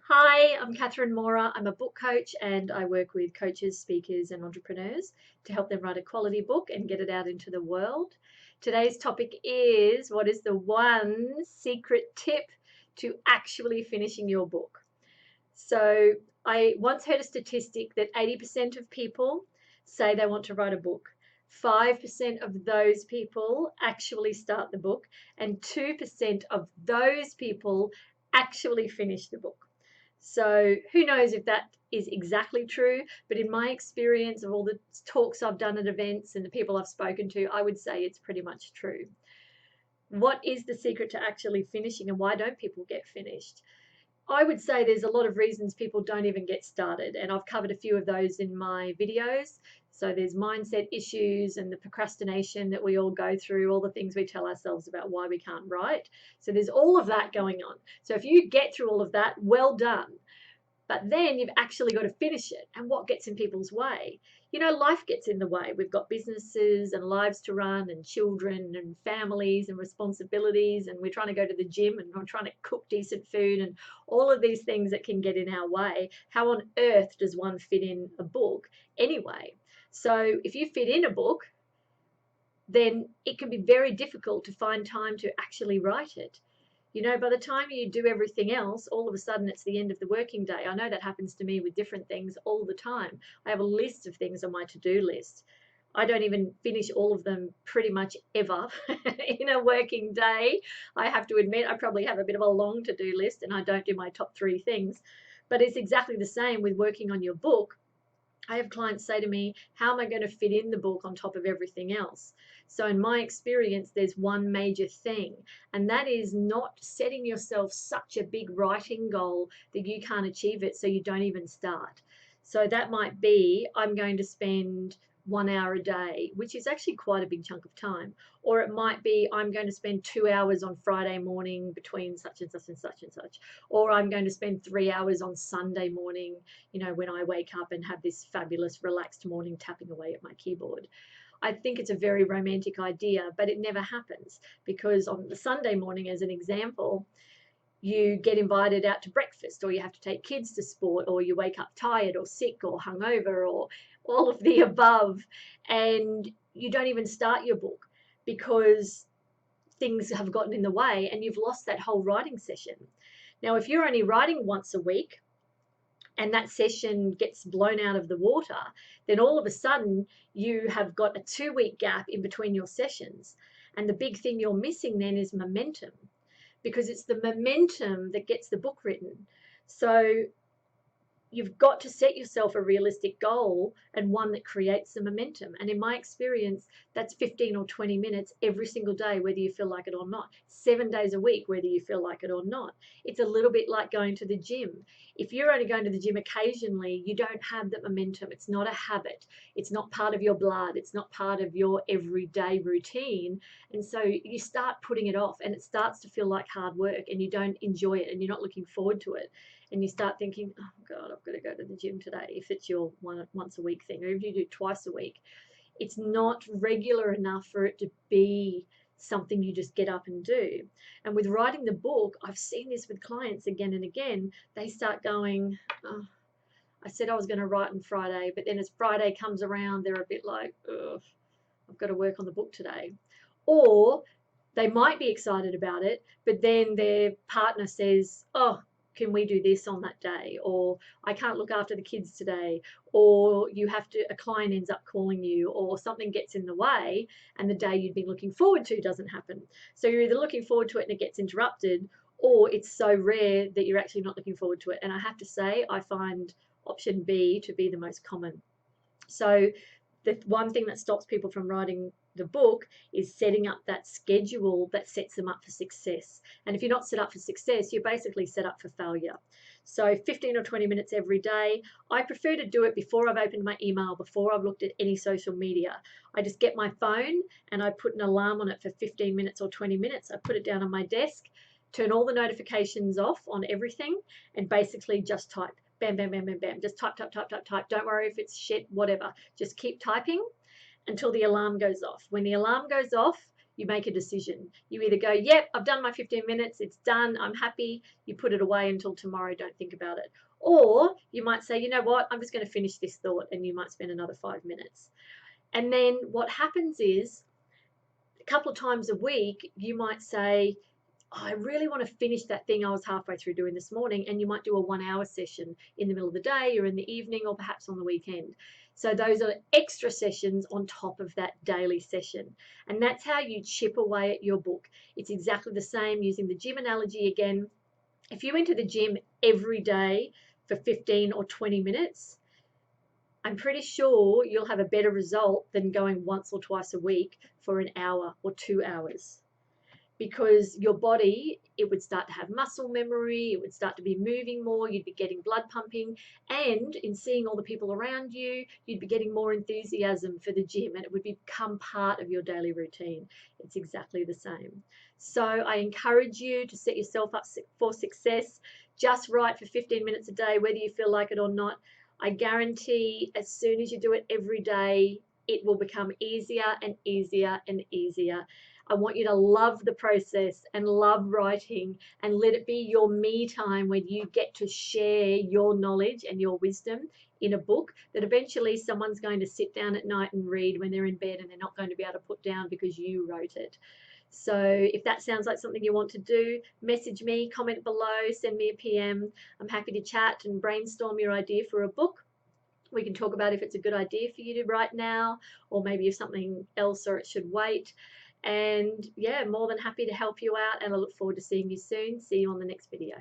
Hi, I'm Cathryn Mora. I'm a book coach and I work with coaches, speakers, and entrepreneurs to help them write a quality book and get it out into the world. Today's topic is what is the one secret tip to actually finishing your book? So, I once heard a statistic that 80% of people say they want to write a book. 5% of those people actually start the book, and 2% of those people actually finish the book. So who knows if that is exactly true, but in my experience of all the talks I've done at events and the people I've spoken to, I would say it's pretty much true. What is the secret to actually finishing and why don't people get finished? I would say there's a lot of reasons people don't even get started, and I've covered a few of those in my videos. So there's mindset issues and the procrastination that we all go through, all the things we tell ourselves about why we can't write. So there's all of that going on. So if you get through all of that, well done. But then you've actually got to finish it. And what gets in people's way? You know, life gets in the way. We've got businesses and lives to run and children and families and responsibilities. And we're trying to go to the gym and we're trying to cook decent food and all of these things that can get in our way. How on earth does one fit in a book anyway? So if you fit in a book, then it can be very difficult to find time to actually write it. You know, by the time you do everything else, all of a sudden it's the end of the working day. I know that happens to me with different things all the time. I have a list of things on my to-do list. I don't even finish all of them pretty much ever in a working day. I have to admit, I probably have a bit of a long to-do list and I don't do my top 3 things. But it's exactly the same with working on your book. I have clients say to me, how am I going to fit in the book on top of everything else? So in my experience, there's one major thing, and that is not setting yourself such a big writing goal that you can't achieve it so you don't even start. So that might be, I'm going to spend 1 hour a day, which is actually quite a big chunk of time. Or it might be, I'm going to spend 2 hours on Friday morning between such and such and such and such. Or I'm going to spend 3 hours on Sunday morning, you know, when I wake up and have this fabulous relaxed morning tapping away at my keyboard. I think it's a very romantic idea, but it never happens because on the Sunday morning, as an example, you get invited out to breakfast or you have to take kids to sport or you wake up tired or sick or hungover or all of the above, and you don't even start your book because things have gotten in the way and you've lost that whole writing session. Now, if you're only writing once a week and that session gets blown out of the water, then all of a sudden you have got a 2 week gap in between your sessions. And the big thing you're missing then is momentum, because it's the momentum that gets the book written. So you've got to set yourself a realistic goal and one that creates the momentum. And in my experience, that's 15 or 20 minutes every single day, whether you feel like it or not. 7 days a week, whether you feel like it or not. It's a little bit like going to the gym. If you're only going to the gym occasionally, you don't have that momentum. It's not a habit. It's not part of your blood. It's not part of your everyday routine. And so you start putting it off and it starts to feel like hard work and you don't enjoy it and you're not looking forward to it. And you start thinking, oh God, I've got to go to the gym today, if it's your once a week thing, or if you do twice a week. It's not regular enough for it to be something you just get up and do. And with writing the book, I've seen this with clients again and again. They start going, oh, I said I was going to write on Friday, but then as Friday comes around, they're a bit like, ugh, I've got to work on the book today. Or they might be excited about it, but then their partner says, oh, can we do this on that day? Or I can't look after the kids today. Or a client ends up calling you, or something gets in the way and the day you'd been looking forward to doesn't happen. So you're either looking forward to it and it gets interrupted, or it's so rare that you're actually not looking forward to it. And I have to say, I find option B to be the most common. So the one thing that stops people from writing the book is setting up that schedule that sets them up for success. And if you're not set up for success, you're basically set up for failure. So 15 or 20 minutes every day. I prefer to do it before I've opened my email, before I've looked at any social media. I just get my phone and I put an alarm on it for 15 minutes or 20 minutes. I put it down on my desk, turn all the notifications off on everything, and basically just type. Bam, bam, bam, bam, bam. Just type, type, type, type, type. Don't worry if it's shit, whatever. Just keep typing until the alarm goes off. When the alarm goes off, you make a decision. You either go, yep, I've done my 15 minutes, it's done, I'm happy, you put it away until tomorrow, don't think about it. Or you might say, you know what, I'm just going to finish this thought, and you might spend another 5 minutes. And then what happens is, a couple of times a week, you might say, oh, I really want to finish that thing I was halfway through doing this morning, and you might do a 1 hour session in the middle of the day or in the evening or perhaps on the weekend. So those are extra sessions on top of that daily session, and that's how you chip away at your book. It's exactly the same, using the gym analogy again. If you enter the gym every day for 15 or 20 minutes, I'm pretty sure you'll have a better result than going once or twice a week for an hour or 2 hours, because your body, it would start to have muscle memory, it would start to be moving more, you'd be getting blood pumping, and in seeing all the people around you, you'd be getting more enthusiasm for the gym, and it would become part of your daily routine. It's exactly the same. So I encourage you to set yourself up for success. Just write for 15 minutes a day, whether you feel like it or not. I guarantee as soon as you do it every day, it will become easier and easier and easier. I want you to love the process and love writing, and let it be your me time when you get to share your knowledge and your wisdom in a book that eventually someone's going to sit down at night and read when they're in bed, and they're not going to be able to put down because you wrote it. So if that sounds like something you want to do, message me, comment below, send me a PM. I'm happy to chat and brainstorm your idea for a book. We can talk about if it's a good idea for you to write now, or maybe if something else or it should wait. And yeah, more than happy to help you out, and I look forward to seeing you soon. See you on the next video.